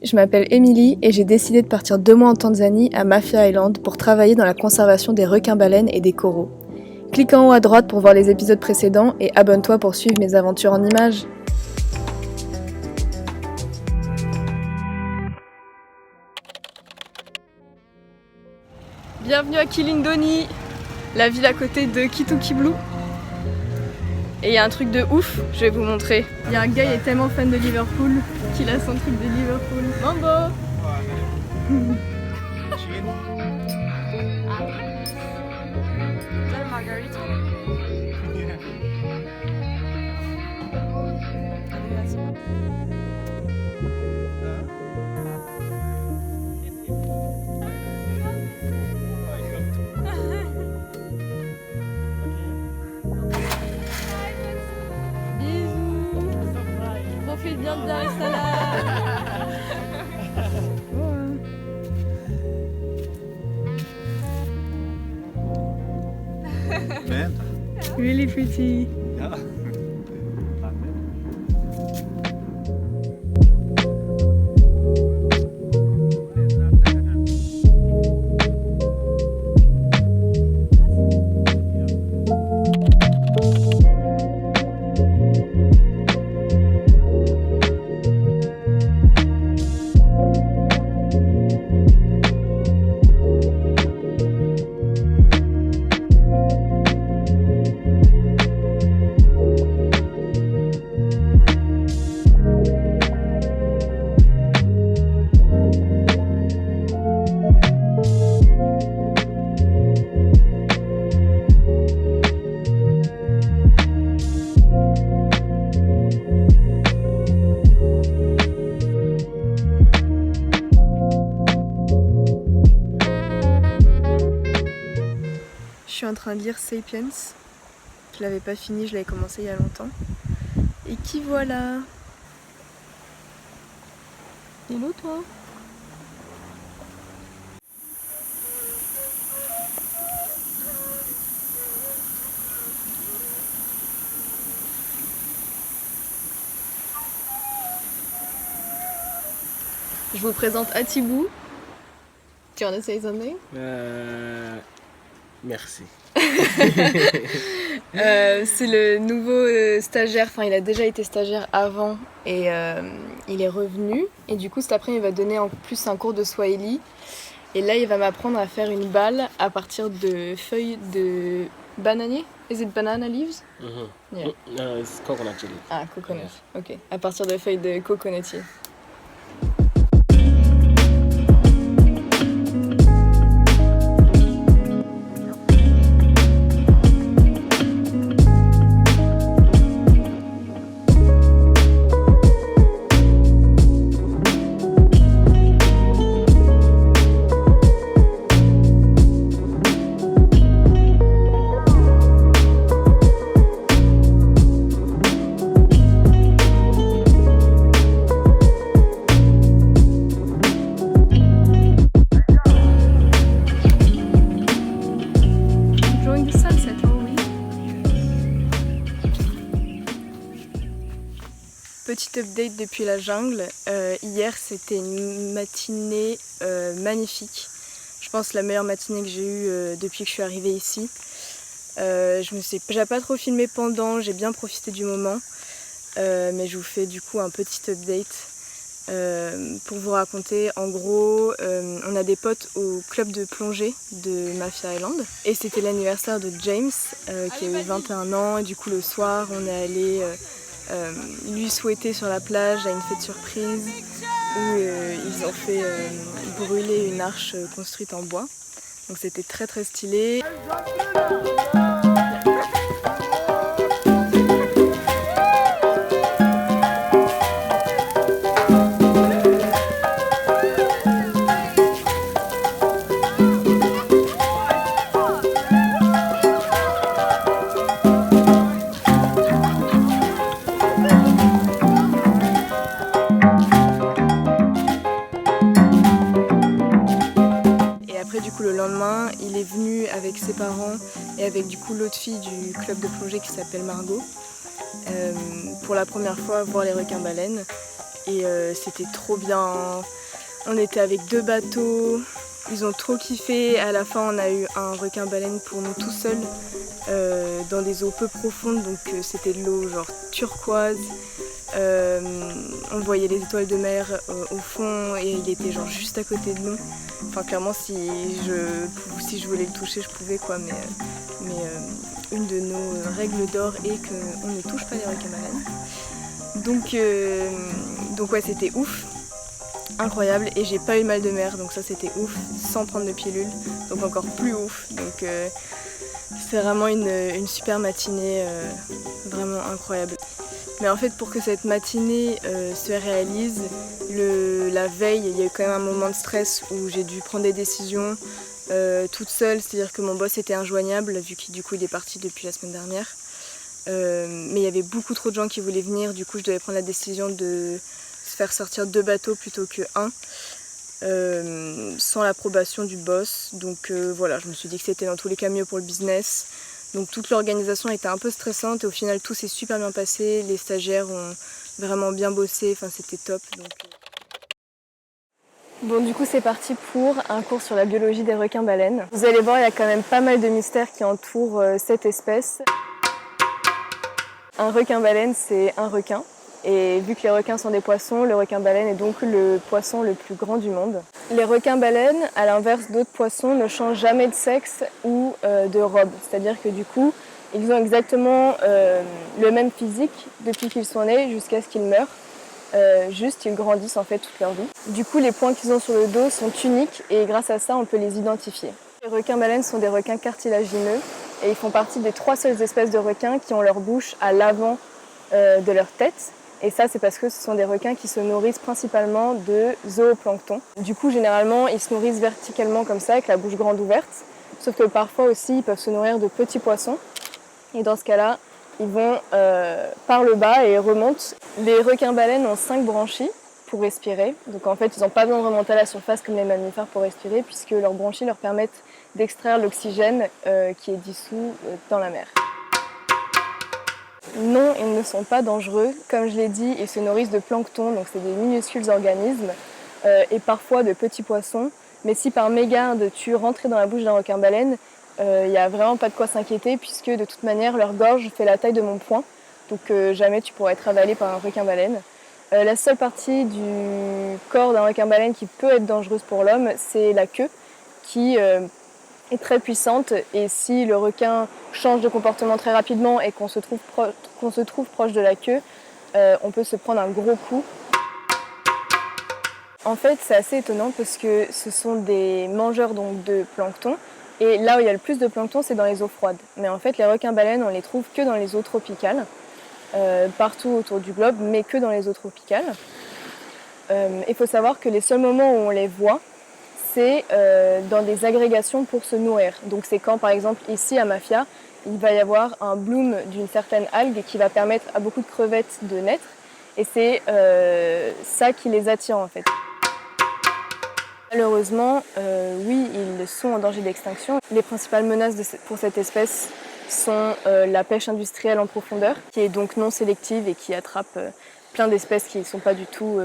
je m'appelle Émilie et j'ai décidé de partir 2 mois en Tanzanie à Mafia Island pour travailler dans la conservation des requins-baleines et des coraux. Clique en haut à droite pour voir les épisodes précédents et abonne-toi pour suivre mes aventures en images. Bienvenue à Kilindoni, la ville à côté de Kitukiblu. Et il y a un truc de ouf, je vais vous montrer. Il y a un gars, il est tellement fan de Liverpool qu'il a son truc de Liverpool. Mambo! Profite bien de Dar es Salaam. Really pretty. Ja. Je suis en train de lire Sapiens. Je l'avais pas fini, je l'avais commencé il y a longtemps. Et qui voilà? Hello toi? Je vous présente Atibou. Tu wanna say something? Merci. C'est le nouveau stagiaire, enfin il a déjà été stagiaire avant et il est revenu. Et du coup cet après il va donner en plus un cours de Swahili. Et là il va m'apprendre à faire une balle à partir de feuilles de bananier. Is it banana leaves? Yeah. It's coconut chili. Ah, coconut. Ok. À partir de feuilles de coconutier. Petite update depuis la jungle. Hier c'était une matinée magnifique. Je pense la meilleure matinée que j'ai eue depuis que je suis arrivée ici. J'ai pas trop filmé pendant, j'ai bien profité du moment. Mais je vous fais du coup un petit update pour vous raconter. En gros, on a des potes au club de plongée de Mafia Island. Et c'était l'anniversaire de James qui a eu 21 ans. Et du coup le soir on est allé lui souhaiter sur la plage à une fête surprise où ils ont fait brûler une arche construite en bois. Donc c'était très très stylé. Du coup le lendemain il est venu avec ses parents et avec du coup l'autre fille du club de plongée qui s'appelle Margot pour la première fois voir les requins-baleines et c'était trop bien. On était avec 2 bateaux, ils ont trop kiffé. À la fin on a eu un requin-baleine pour nous tout seuls dans des eaux peu profondes, donc c'était de l'eau genre turquoise. On voyait les étoiles de mer au fond et il était genre juste à côté de nous. Enfin clairement si je voulais le toucher je pouvais quoi, mais une de nos règles d'or est qu'on ne touche pas les requins-baleines. Donc ouais, c'était ouf, incroyable, et j'ai pas eu mal de mer, donc ça c'était ouf, sans prendre de pilule, donc encore plus ouf. Donc c'est vraiment une super matinée, vraiment incroyable. Mais en fait, pour que cette matinée se réalise, la veille, il y a eu quand même un moment de stress où j'ai dû prendre des décisions toute seule, c'est-à-dire que mon boss était injoignable vu qu'il il est parti depuis la semaine dernière. Mais il y avait beaucoup trop de gens qui voulaient venir, du coup je devais prendre la décision de se faire sortir 2 bateaux plutôt que 1, sans l'approbation du boss. Donc voilà, je me suis dit que c'était dans tous les cas mieux pour le business. Donc toute l'organisation était un peu stressante et au final tout s'est super bien passé, les stagiaires ont vraiment bien bossé, enfin c'était top. Bon, du coup c'est parti pour un cours sur la biologie des requins-baleines. Vous allez voir, il y a quand même pas mal de mystères qui entourent cette espèce. Un requin-baleine, c'est un requin. Et vu que les requins sont des poissons, le requin-baleine est donc le poisson le plus grand du monde. Les requins-baleines, à l'inverse d'autres poissons, ne changent jamais de sexe ou de robe. C'est-à-dire que du coup, ils ont exactement le même physique depuis qu'ils sont nés jusqu'à ce qu'ils meurent. Juste, ils grandissent en fait toute leur vie. Du coup, les points qu'ils ont sur le dos sont uniques et grâce à ça, on peut les identifier. Les requins-baleines sont des requins cartilagineux et ils font partie des 3 seules espèces de requins qui ont leur bouche à l'avant de leur tête. Et ça, c'est parce que ce sont des requins qui se nourrissent principalement de zooplancton. Du coup, généralement, ils se nourrissent verticalement comme ça, avec la bouche grande ouverte. Sauf que parfois aussi, ils peuvent se nourrir de petits poissons. Et dans ce cas-là, ils vont par le bas et remontent. Les requins-baleines ont 5 branchies pour respirer. Donc en fait, ils n'ont pas besoin de remonter à la surface comme les mammifères pour respirer, puisque leurs branchies leur permettent d'extraire l'oxygène qui est dissous dans la mer. Non, ils ne sont pas dangereux. Comme je l'ai dit, ils se nourrissent de plancton, donc c'est des minuscules organismes, et parfois de petits poissons. Mais si par mégarde tu rentrais dans la bouche d'un requin-baleine, il n'y a vraiment pas de quoi s'inquiéter, puisque de toute manière leur gorge fait la taille de mon poing, donc jamais tu pourrais être avalé par un requin-baleine. La seule partie du corps d'un requin-baleine qui peut être dangereuse pour l'homme, c'est la queue, qui est très puissante, et si le requin change de comportement très rapidement et qu'on se trouve proche de la queue, on peut se prendre un gros coup. En fait, c'est assez étonnant parce que ce sont des mangeurs donc, de plancton, et là où il y a le plus de plancton, c'est dans les eaux froides. Mais en fait, les requins-baleines, on les trouve que dans les eaux tropicales, partout autour du globe, mais que dans les eaux tropicales. Il faut savoir que les seuls moments où on les voit, c'est dans des agrégations pour se nourrir. Donc c'est quand, par exemple, ici à Mafia, il va y avoir un bloom d'une certaine algue qui va permettre à beaucoup de crevettes de naître. Et c'est ça qui les attire en fait. Malheureusement, oui, ils sont en danger d'extinction. Les principales menaces pour cette espèce sont la pêche industrielle en profondeur, qui est donc non sélective et qui attrape plein d'espèces qui ne sont pas du tout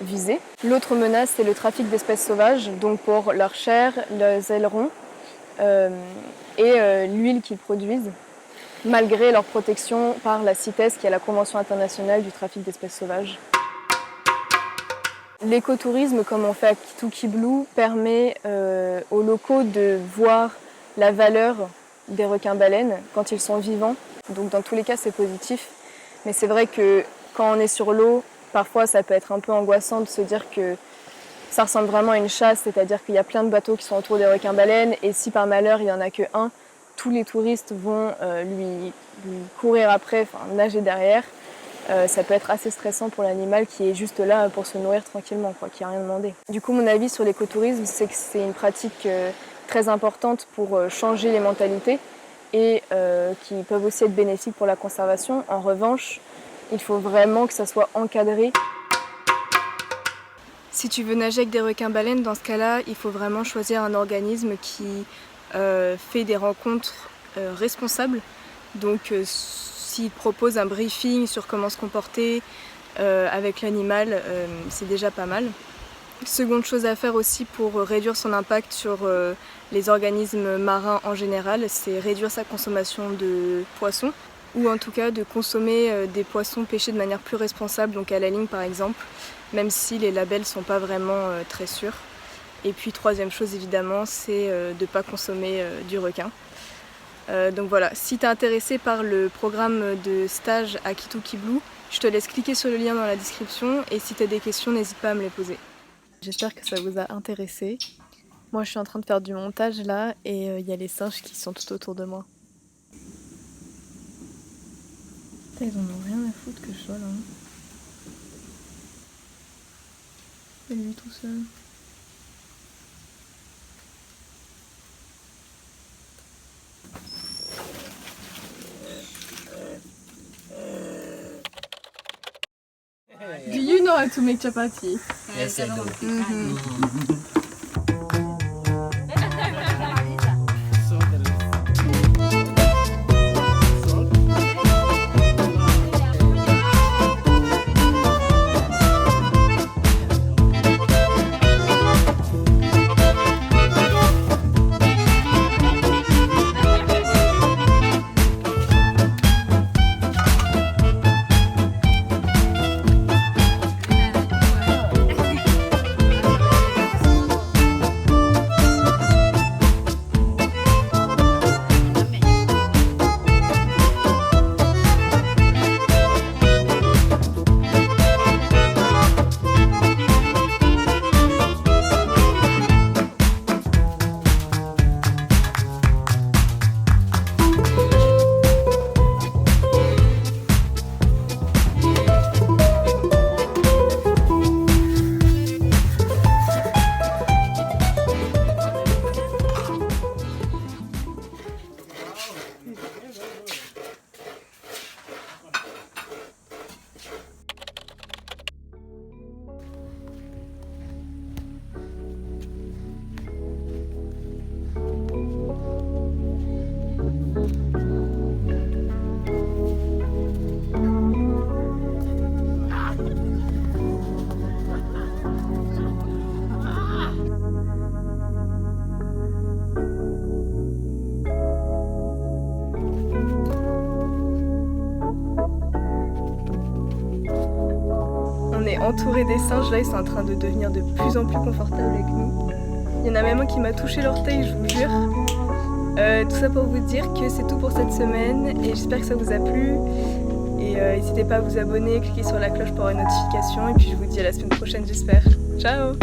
visées. L'autre menace, c'est le trafic d'espèces sauvages, donc pour leur chair, leurs ailerons et l'huile qu'ils produisent, malgré leur protection par la CITES, qui est la Convention internationale du trafic d'espèces sauvages. L'écotourisme, comme on fait à Kituki Blue, permet aux locaux de voir la valeur des requins-baleines quand ils sont vivants. Donc dans tous les cas, c'est positif. Mais c'est vrai que quand on est sur l'eau, parfois ça peut être un peu angoissant de se dire que ça ressemble vraiment à une chasse, c'est-à-dire qu'il y a plein de bateaux qui sont autour des requins-baleines et si par malheur il n'y en a qu'un, tous les touristes vont lui courir après, enfin nager derrière. Ça peut être assez stressant pour l'animal qui est juste là pour se nourrir tranquillement, quoi, qui n'a rien demandé. Du coup, mon avis sur l'écotourisme, c'est que c'est une pratique très importante pour changer les mentalités et qui peuvent aussi être bénéfiques pour la conservation. En revanche, il faut vraiment que ça soit encadré. Si tu veux nager avec des requins-baleines, dans ce cas-là, il faut vraiment choisir un organisme qui fait des rencontres responsables. Donc, s'il propose un briefing sur comment se comporter, avec l'animal, c'est déjà pas mal. Seconde chose à faire aussi pour réduire son impact sur les organismes marins en général, c'est réduire sa consommation de poissons, ou en tout cas de consommer des poissons pêchés de manière plus responsable, donc à la ligne par exemple, même si les labels ne sont pas vraiment très sûrs. Et puis troisième chose évidemment, c'est de ne pas consommer du requin. Donc voilà, si tu es intéressé par le programme de stage à Kituki Blue, je te laisse cliquer sur le lien dans la description et si tu as des questions, n'hésite pas à me les poser. J'espère que ça vous a intéressé. Moi je suis en train de faire du montage là et il y a les singes qui sont tout autour de moi. Putain, ils en ont rien à foutre que je sois là. Et lui tout seul. Do you know how to make chapati? Yes, I do. On est entouré des singes, là ils sont en train de devenir de plus en plus confortables avec nous. Il y en a même un qui m'a touché l'orteil, je vous jure. Tout ça pour vous dire que c'est tout pour cette semaine et j'espère que ça vous a plu. Et n'hésitez pas à vous abonner, cliquer sur la cloche pour avoir une notification et puis je vous dis à la semaine prochaine j'espère. Ciao!